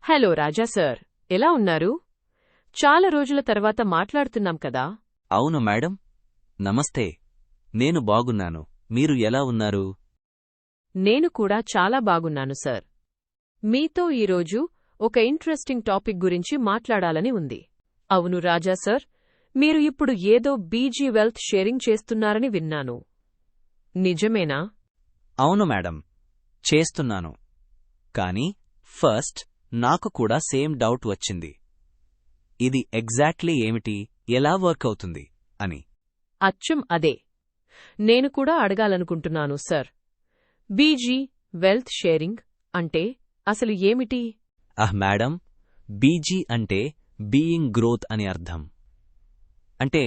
Hello రాజా sir, ఎలా ఉన్నారు? చాలా రోజుల తర్వాత మాట్లాడుతున్నాం కదా. అవును మేడం, నమస్తే. నేను బాగున్నాను. మీరు ఎలా ఉన్నారు? నేను కూడా చాలా బాగున్నాను సార్. మీతో ఈరోజు ఒక ఇంట్రెస్టింగ్ టాపిక్ గురించి మాట్లాడాలని ఉంది. అవును రాజా సార్, మీరు ఇప్పుడు ఏదో బీజీ వెల్త్ షేరింగ్ చేస్తున్నారని విన్నాను. నిజమేనా? అవును మేడం, చేస్తున్నాను. కానీ ఫస్ట్ నాకు కూడా సేమ్ డౌట్ వచ్చింది. ఇది ఎగ్జాక్ట్లీ ఏమిటి, ఎలా వర్క్ అవుతుంది అని. అచ్చం అదే నేను కూడా అడగాలనుకుంటున్నాను సార్. బీజీ వెల్త్ షేరింగ్ అంటే అసలు ఏమిటి? మేడం, బీజీ అంటే బీయింగ్ గ్రోత్ అని అర్థం. అంటే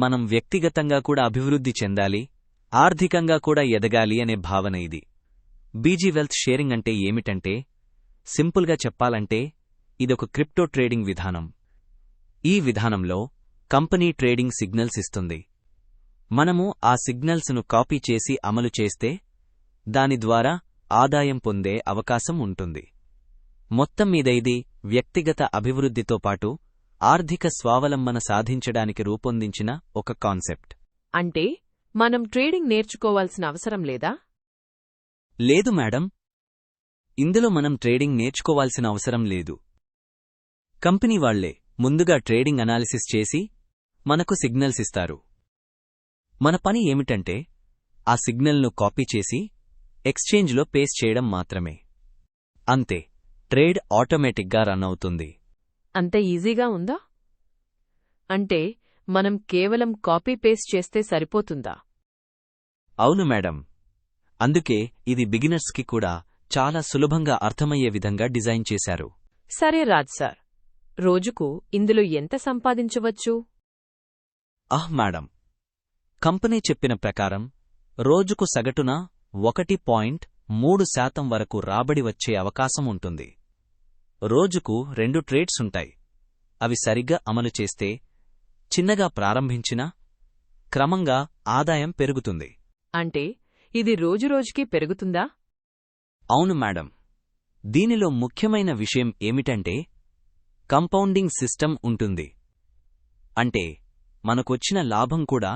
మనం వ్యక్తిగతంగా కూడా అభివృద్ధి చెందాలి, ఆర్థికంగా కూడా ఎదగాలి అనే భావన ఇది. బీజీ వెల్త్ షేరింగ్ అంటే ఏమిటంటే, సింపుల్గా చెప్పాలంటే ఇదొక క్రిప్టో ట్రేడింగ్ విధానం. ఈ విధానంలో కంపెనీ ట్రేడింగ్ సిగ్నల్స్ ఇస్తుంది. మనము ఆ సిగ్నల్స్ను కాపీ చేసి అమలు చేస్తే దాని ద్వారా ఆదాయం పొందే అవకాశం ఉంటుంది. మొత్తం మీద ఇది వ్యక్తిగత అభివృద్ధితో పాటు ఆర్థిక స్వావలంబన సాధించడానికి రూపొందించిన ఒక కాన్సెప్ట్. అంటే మనం ట్రేడింగ్ నేర్చుకోవాల్సిన అవసరం లేదా? లేదు మేడం, ఇందులో మనం ట్రేడింగ్ నేర్చుకోవాల్సిన అవసరం లేదు. కంపెనీ వాళ్లే ముందుగా ట్రేడింగ్ అనాలిసిస్ చేసి మనకు సిగ్నల్స్ ఇస్తారు. మన పని ఏమిటంటే ఆ సిగ్నల్ను కాపీ చేసి ఎక్స్చేంజ్లో పేస్ట్ చేయడం మాత్రమే. అంతే, ట్రేడ్ ఆటోమేటిక్గా రన్ అవుతుంది. అంత ఈజీగా ఉందా? అంటే మనం కేవలం కాపీ పేస్ట్ చేస్తే సరిపోతుందా? అవును మేడం, అందుకే ఇది బిగినర్స్కి కూడా చాలా సులభంగా అర్థమయ్యే విధంగా డిజైన్ చేశారు. సరే రాజ్ సార్, రోజుకు ఇందులో ఎంత సంపాదించవచ్చు? మేడం, కంపెనీ చెప్పిన ప్రకారం రోజుకు సగటున 1.3% వరకు రాబడి వచ్చే అవకాశం ఉంటుంది. రోజుకు 2 ట్రేడ్స్ ఉంటాయి. అవి సరిగ్గా అమలు చేస్తే చిన్నగా ప్రారంభించినా క్రమంగా ఆదాయం పెరుగుతుంది. అంటే ఇది రోజురోజుకీ పెరుగుతుందా? అవును మేడం, దీనిలో ముఖ్యమైన విషయం ఏమిటంటే కంపౌండింగ్ సిస్టమ్ ఉంటుంది. అంటే మనకొచ్చిన లాభం కూడా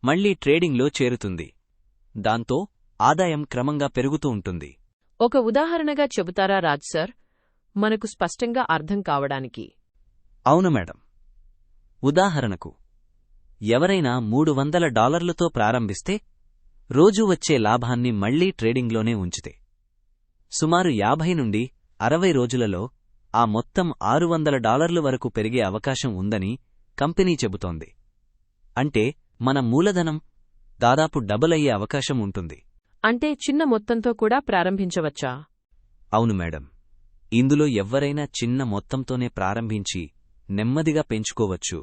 మళ్లీ ట్రేడింగ్లో చేరుతుంది. దాంతో ఆదాయం క్రమంగా పెరుగుతూ ఉంటుంది. ఒక ఉదాహరణగా చెబుతారా రాజ్ సార్, మనకు స్పష్టంగా అర్థం కావడానికి? అవును మేడం, ఉదాహరణకు ఎవరైనా $300తో ప్రారంభిస్తే రోజూ వచ్చే లాభాన్ని మళ్లీ ట్రేడింగ్లోనే ఉంచితే సుమారు 50 నుండి 60 రోజులలో ఆ మొత్తం $600 వరకు పెరిగే అవకాశం ఉందని కంపెనీ చెబుతోంది. అంటే మన మూలధనం దాదాపు డబుల్ అయ్యే అవకాశం ఉంటుంది. అంటే చిన్న మొత్తంతో కూడా ప్రారంభించవచ్చా? అవును మేడం, ఇందులో ఎవ్వరైనా చిన్న మొత్తంతోనే ప్రారంభించి నెమ్మదిగా పెంచుకోవచ్చు.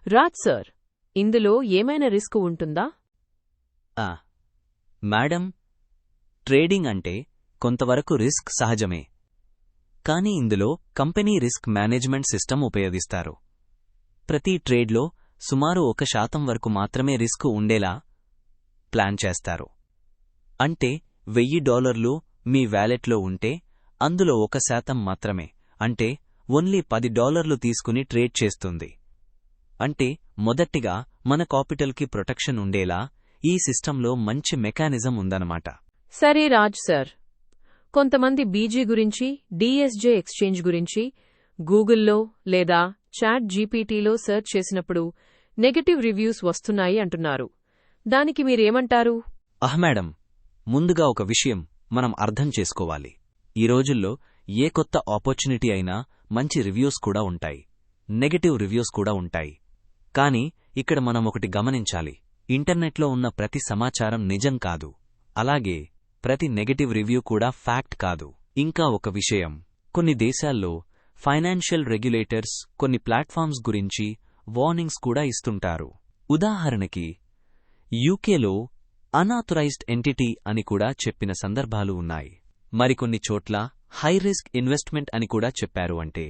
రాజ్ సార్, ఇందులో ఏమైనా రిస్క్ ఉంటుందా? మేడం, ట్రేడింగ్ అంటే కొంతవరకు రిస్క్ సహజమే. కానీ ఇందులో కంపెనీ రిస్క్ మేనేజ్మెంట్ సిస్టమ్ ఉపయోగిస్తారు. ప్రతి ట్రేడ్లో సుమారు 1% వరకు మాత్రమే రిస్క్ ఉండేలా ప్లాన్ చేస్తారు. అంటే $1000 మీ వ్యాలెట్లో ఉంటే అందులో 1% మాత్రమే, అంటే ఓన్లీ $10 తీసుకుని ట్రేడ్ చేస్తుంది. అంటే మొదటిగా మన కాపిటల్కి ప్రొటెక్షన్ ఉండేలా ఈ సిస్టంలో మంచి మెకానిజం ఉందన్నమాట. సరే రాజ్ సార్, కొంతమంది బీజీ గురించి, డిఎస్జే ఎక్స్చేంజ్ గురించి గూగుల్లో లేదా చాట్ జీపీటీలో సెర్చ్ చేసినప్పుడు నెగటివ్ రివ్యూస్ వస్తున్నాయి అంటున్నారు. దానికి మీరేమంటారు? మేడం, ముందుగా ఒక విషయం మనం అర్థం చేసుకోవాలి. ఈ రోజుల్లో ఏ కొత్త ఆపర్చునిటీ అయినా మంచి రివ్యూస్ కూడా ఉంటాయి, నెగటివ్ రివ్యూస్ కూడా ఉంటాయి. కానీ ఇక్కడ మనం ఒకటి గమనించాలి, ఇంటర్నెట్లో ఉన్న ప్రతి సమాచారం నిజం కాదు, అలాగే ప్రతి నెగటివ్ రివ్యూ కూడా ఫ్యాక్ట్ కాదు. ఇంకా ఒక విషయం, కొన్ని దేశాల్లో ఫైనాన్షియల్ రెగ్యులేటర్స్ కొన్ని ప్లాట్ఫామ్స్ గురించి వార్నింగ్స్ కూడా ఇస్తుంటారు. ఉదాహరణకి యూకేలో అనాథరైజ్డ్ ఎంటిటీ అని కూడా చెప్పిన సందర్భాలు ఉన్నాయి. మరికొన్ని చోట్ల హై రిస్క్ ఇన్వెస్ట్మెంట్ అని కూడా చెప్పారు. అంటే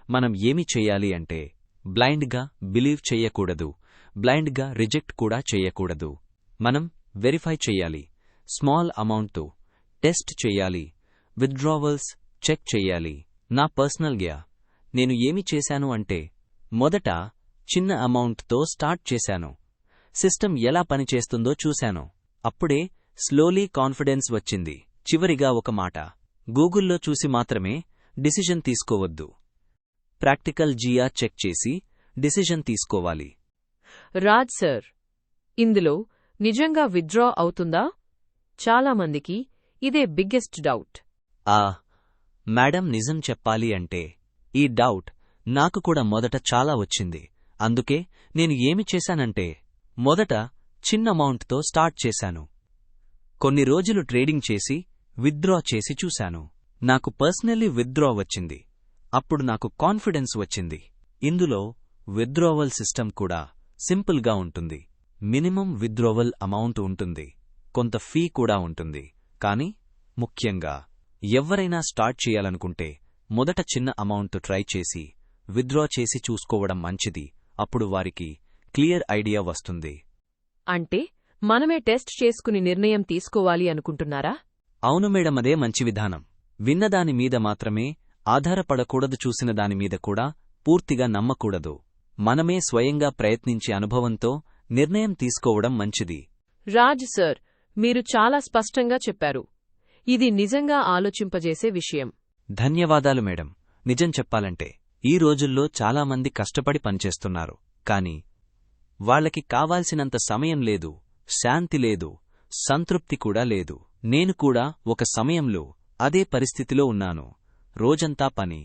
మనం ఏమి చెయ్యాలి అంటే బ్లైండ్గా బిలీవ్ చెయ్యకూడదు, బ్లైండ్గా రిజెక్ట్ కూడా చెయ్యకూడదు. మనం వెరిఫై చెయ్యాలి, స్మాల్ అమౌంట్తో టెస్ట్ చెయ్యాలి, విత్డ్రావల్స్ చెక్ చెయ్యాలి, నా పర్సనల్గా నేను ఏమి చేశాను అంటే, మొదట చిన్న అమౌంట్తో స్టార్ట్ చేశాను. సిస్టమ్ ఎలా పనిచేస్తుందో చూశాను. అప్పుడే స్లోలీ కాన్ఫిడెన్స్ వచ్చింది. చివరిగా ఒక మాట, గూగుల్లో చూసి మాత్రమే డిసిజన్ తీసుకోవద్దు. ప్రాక్టికల్ జియా చెక్ చేసి డిసిజన్ తీసుకోవాలి. రాజ్ సార్, ఇందులో నిజంగా విత్డ్రా అవుతుందా? చాలామందికి ఇదే బిగ్గెస్ట్ డౌట్. మేడం, నిజం చెప్పాలి అంటే ఈ డౌట్ నాకు కూడా మొదట చాలా వచ్చింది. అందుకే నేను ఏమి చేశానంటే, మొదట చిన్న అమౌంట్తో స్టార్ట్ చేశాను. కొన్ని రోజులు ట్రేడింగ్ చేసి విత్డ్రా చేసి చూశాను. నాకు పర్సనల్లీ విత్డ్రా వచ్చింది. అప్పుడు నాకు కాన్ఫిడెన్స్ వచ్చింది. ఇందులో విత్డ్రావల్ సిస్టమ్ కూడా సింపుల్గా ఉంటుంది. మినిమం విత్డ్రావల్ అమౌంట్ ఉంటుంది, కొంత ఫీ కూడా ఉంటుంది. కానీ ముఖ్యంగా ఎవ్వరైనా స్టార్ట్ చేయాలనుకుంటే మొదట చిన్న అమౌంట్ ట్రై చేసి విత్డ్రా చేసి చూసుకోవడం మంచిది. అప్పుడు వారికి క్లియర్ ఐడియా వస్తుంది. అంటే మనమే టెస్ట్ చేసుకుని నిర్ణయం తీసుకోవాలి అనుకుంటున్నారా? అవును మేడం, అదే మంచి విధానం. విన్నదాని మీద మాత్రమే ఆధారపడకూడదు, చూసిన దానిమీద కూడా పూర్తిగా నమ్మకూడదు. మనమే స్వయంగా ప్రయత్నించి అనుభవంతో నిర్ణయం తీసుకోవడం మంచిది. రాజ్ సార్, మీరు చాలా స్పష్టంగా చెప్పారు. ఇది నిజంగా ఆలోచింపజేసే విషయం. ధన్యవాదాలు మేడం. నిజం చెప్పాలంటే ఈ రోజుల్లో చాలామంది కష్టపడి పనిచేస్తున్నారు, కాని వాళ్లకి కావాల్సినంత సమయం లేదు, శాంతి లేదు, సంతృప్తి కూడా లేదు. నేను కూడా ఒక సమయంలో అదే పరిస్థితిలో ఉన్నాను. రోజంతా పని,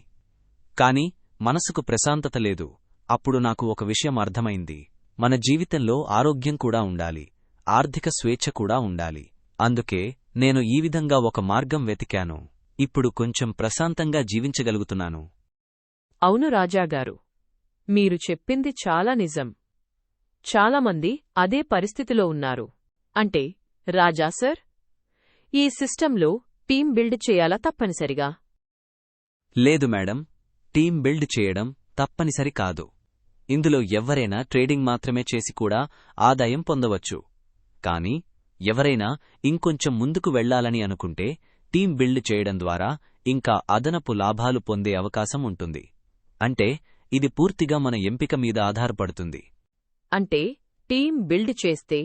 కాని మనసుకు ప్రశాంతత లేదు. అప్పుడు నాకు ఒక విషయం అర్థమైంది. మన జీవితంలో ఆరోగ్యం కూడా ఉండాలి, ఆర్థిక స్వేచ్ఛ కూడా ఉండాలి. అందుకే నేను ఈ విధంగా ఒక మార్గం వెతికాను. ఇప్పుడు కొంచెం ప్రశాంతంగా జీవించగలుగుతున్నాను. అవును రాజాగారు, మీరు చెప్పింది చాలా నిజం. చాలామంది అదే పరిస్థితిలో ఉన్నారు. అంటే రాజా సార్, ఈ సిస్టంలో టీం బిల్డ్ చేయాలా తప్పనిసరిగా? లేదు మేడం, టీం బిల్డ్ చేయడం తప్పనిసరి కాదు. ఇందులో ఎవ్వరైనా ట్రేడింగ్ మాత్రమే చేసి కూడా ఆదాయం పొందవచ్చు. కానీ ఎవరైనా ఇంకొంచెం ముందుకు వెళ్లాలని అనుకుంటే టీం బిల్డ్ చేయడం ద్వారా ఇంకా అదనపు లాభాలు పొందే అవకాశం ఉంటుంది. అంటే ఇది పూర్తిగా మన ఎంపిక మీద ఆధారపడుతుంది. అంటే టీం బిల్డ్ చేస్తే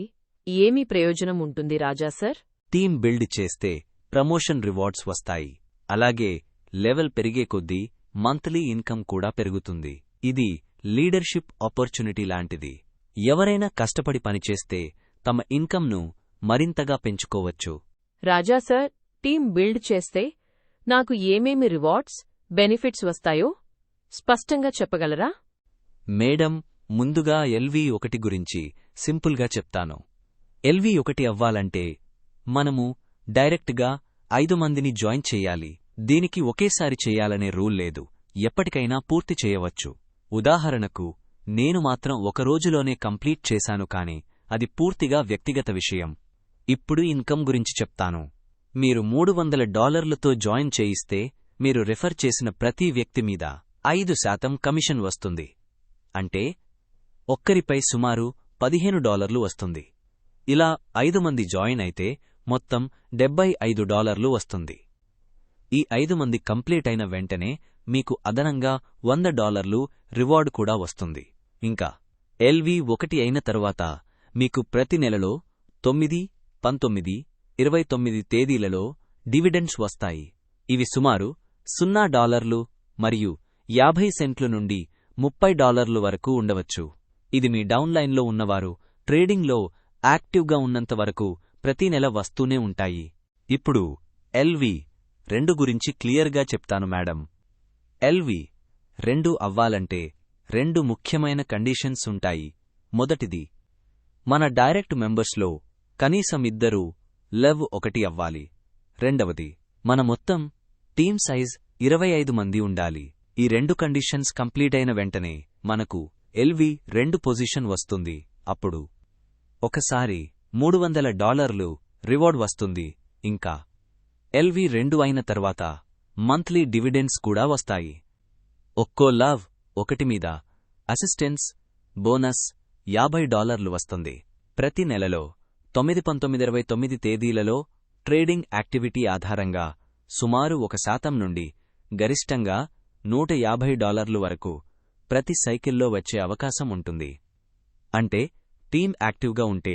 ఏమీ ప్రయోజనం ఉంటుంది రాజా సార్? టీం బిల్డ్ చేస్తే ప్రమోషన్ రివార్డ్స్ వస్తాయి. అలాగే లెవెల్ పెరిగే కొద్దీ మంత్లీ ఇన్కమ్ కూడా పెరుగుతుంది. ఇది లీడర్షిప్ ఆపర్చునిటీ లాంటిది. ఎవరైనా కష్టపడి పనిచేస్తే తమ ఇన్కమ్ను మరింతగా పెంచుకోవచ్చు. రాజా సార్, టీం బిల్డ్ చేస్తే నాకు ఏమేమి రివార్డ్స్, బెనిఫిట్స్ వస్తాయో స్పష్టంగా చెప్పగలరా? మేడం, ముందుగా LV1 గురించి సింపుల్గా చెప్తాను. LV1 అవ్వాలంటే మనము డైరెక్ట్గా 5 మందిని జాయిన్ చెయ్యాలి. దీనికి ఒకేసారి చెయ్యాలనే రూల్ లేదు, ఎప్పటికైనా పూర్తి చేయవచ్చు. ఉదాహరణకు నేను మాత్రం ఒక రోజులోనే కంప్లీట్ చేశాను, కాని అది పూర్తిగా వ్యక్తిగత విషయం. ఇప్పుడు ఇన్కమ్ గురించి చెప్తాను. మీరు $300తో జాయిన్ చేయిస్తే మీరు రిఫర్ చేసిన ప్రతి వ్యక్తి మీద 5% కమిషన్ వస్తుంది. అంటే ఒక్కరిపై సుమారు $15 వస్తుంది. ఇలా 5 మంది జాయిన్ అయితే మొత్తం $75 వస్తుంది. ఈ 5 మంది కంప్లీట్ అయిన వెంటనే మీకు అదనంగా $100 రివార్డ్ కూడా వస్తుంది. ఇంకా LV1 అయిన తరువాత మీకు ప్రతి నెలలో 9, 19, 29 తేదీలలో డివిడెండ్స్ వస్తాయి. ఇవి సుమారు $0 మరియు 50 సెంట్ల నుండి $30 వరకు ఉండవచ్చు. ఇది మీ డౌన్లైన్లో ఉన్నవారు ట్రేడింగ్లో యాక్టివ్గా ఉన్నంత వరకు ప్రతి నెల వస్తూనే ఉంటాయి. ఇప్పుడు LV2 గురించి క్లియర్గా చెప్తాను మేడం. LV2 అవ్వాలంటే 2 ముఖ్యమైన కండిషన్స్ ఉంటాయి. మొదటిది, మన డైరెక్ట్ మెంబర్స్లో కనీసం 2 LV1 అవ్వాలి. రెండవది, మన మొత్తం టీమ్ సైజ్ 25 మంది ఉండాలి. ఈ 2 కండిషన్స్ కంప్లీట్ అయిన వెంటనే మనకు LV2 పొజిషన్ వస్తుంది. అప్పుడు ఒకసారి $300 రివార్డ్ వస్తుంది. ఇంకా LV2 అయిన తర్వాత మంత్లీ డివిడెండ్స్ కూడా వస్తాయి. ఒక్కో LV1 మీద అసిస్టెన్స్ బోనస్ $50 వస్తుంది. ప్రతి నెలలో 9, 19, 29 తేదీలలో ట్రేడింగ్ యాక్టివిటీ ఆధారంగా సుమారు 1% నుండి గరిష్టంగా $150 వరకు ప్రతి సైకిల్లో వచ్చే అవకాశం ఉంటుంది. అంటే టీం యాక్టివ్గా ఉంటే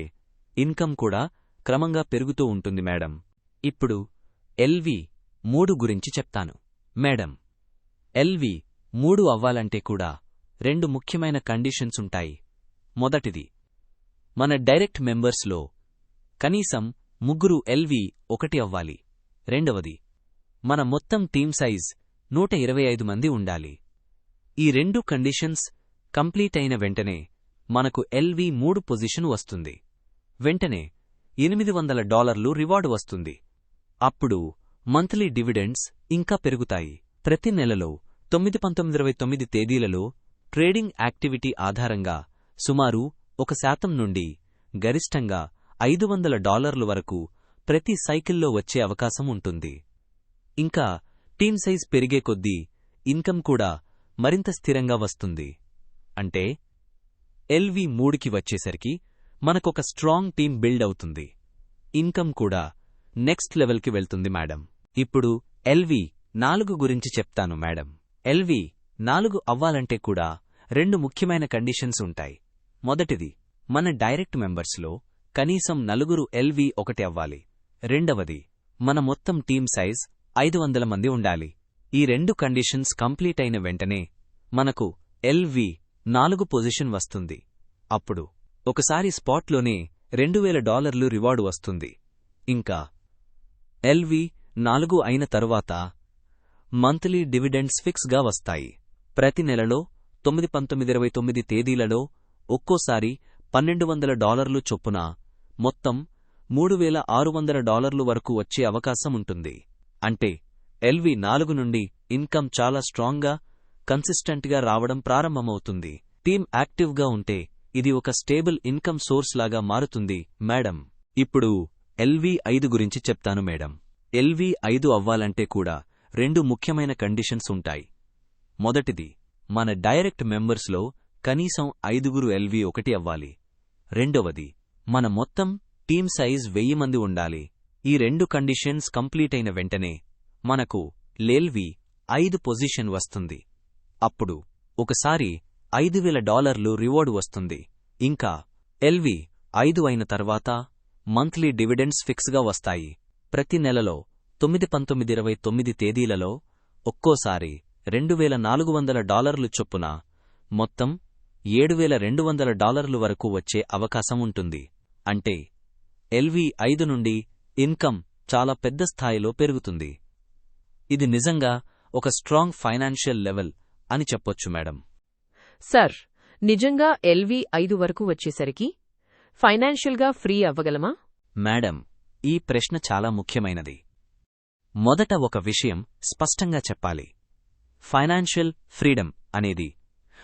ఇన్కమ్ కూడా క్రమంగా పెరుగుతూ ఉంటుంది మేడం. ఇప్పుడు LV3 గురించి చెప్తాను మేడం. LV3 అవ్వాలంటే కూడా 2 ముఖ్యమైన కండిషన్స్ ఉంటాయి. మొదటిది, మన డైరెక్ట్ మెంబర్స్లో కనీసం 3 LV1 అవ్వాలి. రెండవది, మన మొత్తం టీమ్ సైజ్ 125 మంది ఉండాలి. ఈ 2 కండిషన్స్ కంప్లీట్ అయిన వెంటనే మనకు LV3 పొజిషన్ వస్తుంది. వెంటనే $800 రివార్డు వస్తుంది. అప్పుడు మంత్లీ డివిడెండ్స్ ఇంకా పెరుగుతాయి. ప్రతి నెలలో 9-19-29 తేదీలలో ట్రేడింగ్ యాక్టివిటీ ఆధారంగా సుమారు 1% నుండి గరిష్టంగా $500 వరకు ప్రతి సైకిల్లో వచ్చే అవకాశం ఉంటుంది. ఇంకా టీమ్ సైజ్ పెరిగే కొద్దీ ఇన్కమ్ కూడా మరింత స్థిరంగా వస్తుంది. అంటే LV3కి వచ్చేసరికి మనకొక స్ట్రాంగ్ టీమ్ బిల్డ్ అవుతుంది. ఇన్కమ్ కూడా నెక్స్ట్ లెవెల్కి వెళ్తుంది మేడం. ఇప్పుడు LV4 గురించి చెప్తాను మేడం. LV4 అవ్వాలంటే కూడా 2 ముఖ్యమైన కండిషన్స్ ఉంటాయి. మొదటిది, మన డైరెక్ట్ మెంబర్స్లో కనీసం 4 LV1 అవ్వాలి. రెండవది, మన మొత్తం టీమ్ సైజ్ 500 మంది ఉండాలి. ఈ 2 కండిషన్స్ కంప్లీట్ అయిన వెంటనే మనకు LV4 పొజిషన్ వస్తుంది. అప్పుడు ఒకసారి స్పాట్లోనే $2000 రివార్డు వస్తుంది. ఇంకా LV4 అయిన తరువాత మంత్లీ డివిడెండ్స్ ఫిక్స్గా వస్తాయి. ప్రతి నెలలో 9-19-29 తేదీలలో ఒక్కోసారి $1200 చొప్పున మొత్తం $3600 వరకు వచ్చే అవకాశం ఉంటుంది. అంటే LV4 నుండి ఇన్కమ్ చాలా స్ట్రాంగ్గా కన్సిస్టెంట్గా రావడం ప్రారంభమవుతుంది. టీమ్ యాక్టివ్గా ఉంటే ఇది ఒక స్టేబుల్ ఇన్కమ్ సోర్స్ లాగా మారుతుంది మేడం. ఇప్పుడు LV5 గురించి చెప్తాను మేడం. LV5 అవ్వాలంటే కూడా 2 ముఖ్యమైన కండిషన్స్ ఉంటాయి. మొదటిది, మన డైరెక్ట్ మెంబర్స్లో కనీసం 5 LV1 అవ్వాలి. రెండవది, మన మొత్తం టీమ్ సైజ్ 1000 మంది ఉండాలి. ఈ 2 కండిషన్స్ కంప్లీట్ అయిన వెంటనే మనకు LV5 పొజిషన్ వస్తుంది. అప్పుడు ఒకసారి $5000 రివార్డు వస్తుంది. ఇంకా LV5 అయిన తర్వాత మంత్లీ డివిడెండ్స్ ఫిక్స్గా వస్తాయి. ప్రతి నెలలో 9-19-29 తేదీలలో ఒక్కోసారి $2400 చొప్పున మొత్తం $7200 వరకు వచ్చే అవకాశం ఉంటుంది. అంటే LV5 నుండి ఇన్కమ్ చాలా పెద్ద స్థాయిలో పెరుగుతుంది. ఇది నిజంగా ఒక స్ట్రాంగ్ ఫైనాన్షియల్ లెవెల్ అని చెప్పొచ్చు మేడం. సార్, నిజంగా LV5 వరకు వచ్చేసరికి ఫైనాన్షియల్గా ఫ్రీ అవ్వగలమా? మేడం, ఈ ప్రశ్న చాలా ముఖ్యమైనది. మొదట ఒక విషయం స్పష్టంగా చెప్పాలి. ఫైనాన్షియల్ ఫ్రీడమ్ అనేది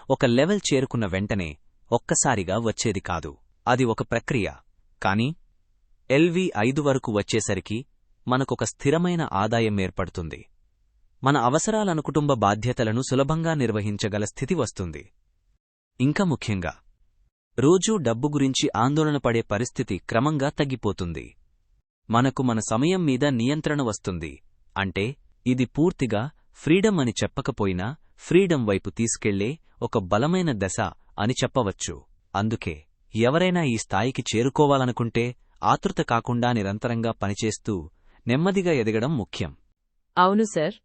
ఒక లెవెల్ చేరుకున్న వెంటనే ఒక్కసారిగా వచ్చేది కాదు. అది ఒక ప్రక్రియ. కానీ LV5 వరకు వచ్చేసరికి మనకొక స్థిరమైన ఆదాయం ఏర్పడుతుంది. మన అవసరాలను, కుటుంబ బాధ్యతలను సులభంగా నిర్వహించగల స్థితి వస్తుంది. ఇంకా ముఖ్యంగా రోజూ డబ్బు గురించి ఆందోళన పడే పరిస్థితి క్రమంగా తగ్గిపోతుంది. మనకు మన సమయం మీద నియంత్రణ వస్తుంది. అంటే ఇది పూర్తిగా ఫ్రీడమ్ అని చెప్పకపోయినా ఫ్రీడమ్ వైపు తీసుకెళ్లే ఒక బలమైన దశ అని చెప్పవచ్చు. అందుకే ఎవరైనా ఈ స్థాయికి చేరుకోవాలనుకుంటే ఆతృత కాకుండా నిరంతరంగా పనిచేస్తూ నెమ్మదిగా ఎదగడం ముఖ్యం. అవును సార్,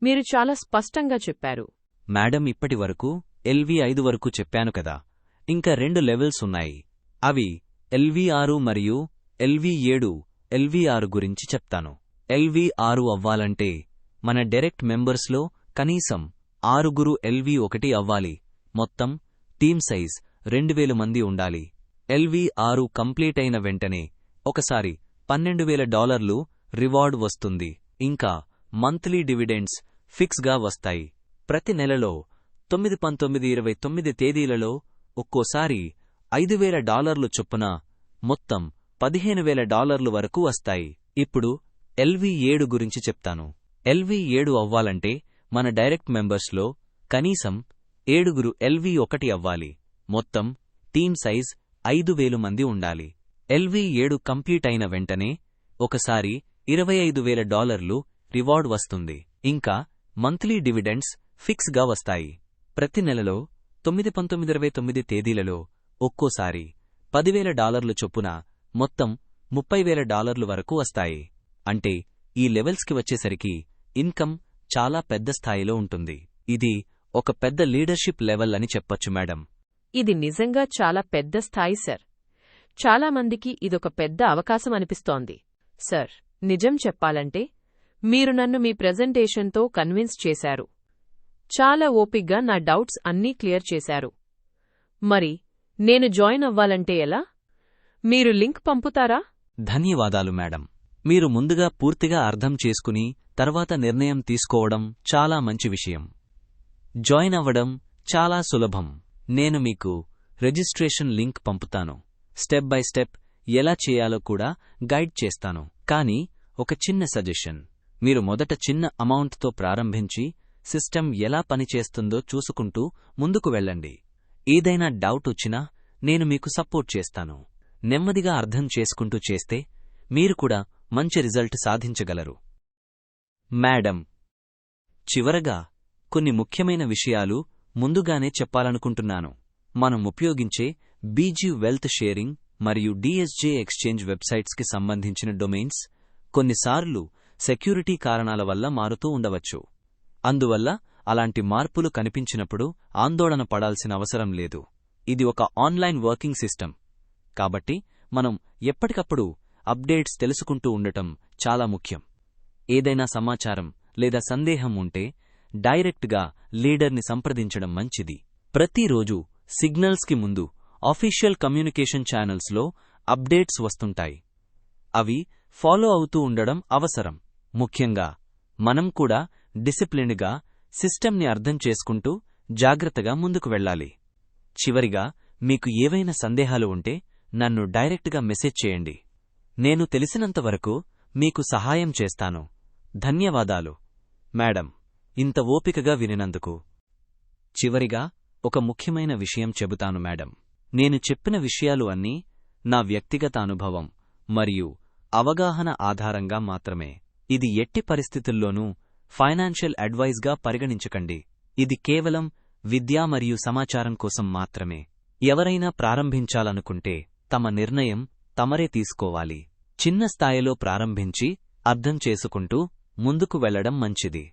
మీరు చాలా స్పష్టంగా చెప్పారు. మేడం, ఇప్పటివరకు LV5 వరకు చెప్పాను కదా. ఇంకా 2 లెవెల్స్ ఉన్నాయి. అవి LV6 మరియు LV7. LV6 గురించి చెప్తాను. LV6 అవ్వాలంటే మన డైరెక్ట్ మెంబర్స్లో కనీసం 6 LV1 అవ్వాలి. మొత్తం టీమ్ సైజ్ 2000 మంది ఉండాలి. LV6 కంప్లీట్ అయిన వెంటనే ఒకసారి $12000 రివార్డ్ వస్తుంది. ఇంకా మంత్లీ డివిడెండ్స్ ఫిక్స్గా వస్తాయి. ప్రతి నెలలో 9-19-29 తేదీలలో ఒక్కోసారి $5000 చొప్పున మొత్తం $15000 వరకు వస్తాయి. ఇప్పుడు LV7 గురించి చెప్తాను. LV7 అవ్వాలంటే మన డైరెక్ట్ మెంబర్స్లో కనీసం 7 LV1 అవ్వాలి. మొత్తం టీమ్ సైజ్ 5000 మంది ఉండాలి. LV7 కంప్లీట్ అయిన వెంటనే ఒకసారి $25000 రివార్డ్ వస్తుంది. ఇంకా మంత్లీ డివిడెండ్స్ ఫిక్స్గా వస్తాయి. ప్రతి నెలలో 9-19-29 తేదీలలో ఒక్కోసారి $10,000 చొప్పున మొత్తం $30,000 వరకు వస్తాయి. అంటే ఈ లెవెల్స్కి వచ్చేసరికి ఇన్కమ్ చాలా పెద్ద స్థాయిలో ఉంటుంది. ఇది ఒక పెద్ద లీడర్షిప్ లెవెల్ అని చెప్పొచ్చు మేడం. ఇది నిజంగా చాలా పెద్ద స్థాయి సార్. చాలామందికి ఇదొక పెద్ద అవకాశం అనిపిస్తోంది. సార్, నిజం చెప్పాలంటే మీరు నన్ను మీ ప్రెజెంటేషన్తో కన్విన్స్ చేశారు. చాలా ఓపిగ్గా నా డౌట్స్ అన్నీ క్లియర్ చేశారు. మరి నేను జాయిన్ అవ్వాలంటే ఎలా? మీరు లింక్ పంపుతారా? ధన్యవాదాలు మేడం. మీరు ముందుగా పూర్తిగా అర్థం చేసుకుని తర్వాత నిర్ణయం తీసుకోవడం చాలా మంచి విషయం. జాయిన్ అవ్వడం చాలా సులభం. నేను మీకు రిజిస్ట్రేషన్ లింక్ పంపుతాను. స్టెప్ బై స్టెప్ ఎలా చేయాలో కూడా గైడ్ చేస్తాను. కానీ ఒక చిన్న సజెషన్, మీరు మొదట చిన్న అమౌంట్తో ప్రారంభించి సిస్టమ్ ఎలా పనిచేస్తుందో చూసుకుంటూ ముందుకు వెళ్ళండి. ఏదైనా డౌట్ వచ్చినా నేను మీకు సపోర్ట్ చేస్తాను. నెమ్మదిగా అర్థం చేసుకుంటూ చేస్తే మీరు కూడా మంచి రిజల్ట్ సాధించగలరు. మేడం, చివరగా కొన్ని ముఖ్యమైన విషయాలు ముందుగానే చెప్పాలనుకుంటున్నాను. మనం ఉపయోగించే బీజీ వెల్త్ షేరింగ్ మరియు డిఎస్జే ఎక్స్చేంజ్ వెబ్సైట్స్కి సంబంధించిన డొమైన్స్ కొన్నిసార్లు సెక్యూరిటీ కారణాల వల్ల మారుతూ ఉండవచ్చు. అందువల్ల అలాంటి మార్పులు కనిపించినప్పుడు ఆందోళన పడాల్సిన అవసరం లేదు. ఇది ఒక ఆన్లైన్ వర్కింగ్ సిస్టమ్ కాబట్టి మనం ఎప్పటికప్పుడు అప్డేట్స్ తెలుసుకుంటూ ఉండటం చాలా ముఖ్యం. ఏదైనా సమాచారం లేదా సందేహం ఉంటే డైరెక్ట్గా లీడర్ని సంప్రదించడం మంచిది. ప్రతిరోజు సిగ్నల్స్కి ముందు ఆఫీషియల్ కమ్యూనికేషన్ ఛానల్స్లో అప్డేట్స్ వస్తుంటాయి. అవి ఫాలో అవుతూ ఉండడం అవసరం. ముఖ్యంగా మనం కూడా డిసిప్లిన్డ్గా సిస్టమ్ని అర్థం చేసుకుంటూ జాగ్రత్తగా ముందుకు వెళ్ళాలి. చివరిగా మీకు ఏవైనా సందేహాలు ఉంటే నన్ను డైరెక్ట్గా మెసేజ్ చేయండి. నేను తెలిసినంతవరకు మీకు సహాయం చేస్తాను. ధన్యవాదాలు మేడం, ఇంత ఓపికగా వినినందుకు. చివరిగా ఒక ముఖ్యమైన విషయం చెబుతాను మేడం. నేను చెప్పిన విషయాలు అన్నీ నా వ్యక్తిగత అనుభవం మరియు అవగాహన ఆధారంగా మాత్రమే. ఇది ఎట్టి పరిస్థితుల్లోనూ ఫైనాన్షియల్ అడ్వైజ్గా పరిగణించకండి. ఇది కేవలం విద్య మరియు సమాచారం కోసం మాత్రమే. ఎవరైనా ప్రారంభించాలనుకుంటే తమ నిర్ణయం తమరే తీసుకోవాలి. చిన్న స్థాయిలో ప్రారంభించి అర్థం చేసుకుంటూ ముందుకు వెళ్లడం మంచిది.